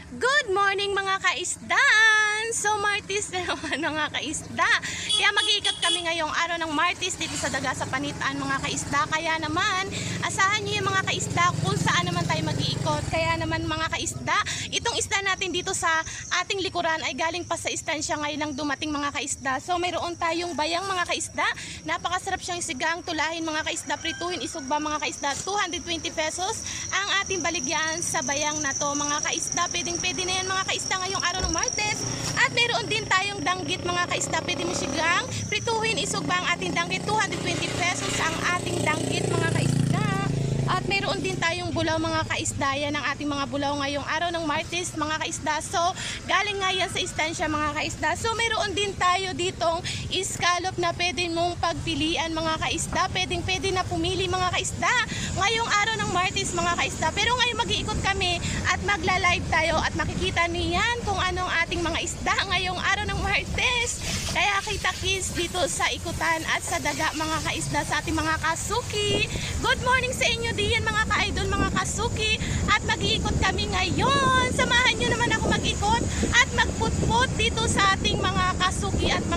Good morning mga kaisdaan! So Martis na naman mga kaisda. Kaya mag-iikot kami ngayong araw ng Martis dito sa Daga sa Panitaan mga kaisda. Kaya naman, asahan niyo yung mga kaisda kung saan naman tayo mag-iikot. Kaya naman mga kaisda, itong isda natin dito sa ating likuran ay galing pa sa istansya ngayon ng dumating mga kaisda. So mayroon tayong bayang mga kaisda. Napakasarap siyang sigang, tulahin mga kaisda, prituhin, isugba mga kaisda. 220 pesos ang ating baligyan sa bayang na to mga kaisda. Pwede na yan mga kaisda ngayong araw ng Martes. At mayroon din tayong danggit mga kaisda. Pwede mo sigang prituhin, isugba ang ating danggit. 220 pesos ang ating danggit mga kaisda. At mayroon din tayong bulaw mga kaisda. Yan ang ating mga bulaw ngayong araw ng Martes mga kaisda. So galing nga yan sa istansya mga kaisda. So mayroon din tayo ditong scallop na pwede mong pagpilian mga kaisda. Pwede na pumili mga kaisda ngayong araw ng Martes mga kaisda. Pero ngayon mag-iikot kami at magla-live tayo at makikita niyan kung anong ating mga isda ngayong araw ng Martes. Kaya kita-kits dito sa ikutan at sa daga mga kaisda sa ating mga kasuki. Good morning sa inyo diyan mga ka-idol, mga kasuki. At mag-iikot kami ngayon. Samahan nyo naman ako mag-ikot at magputput dito sa ating mga kasuki at mga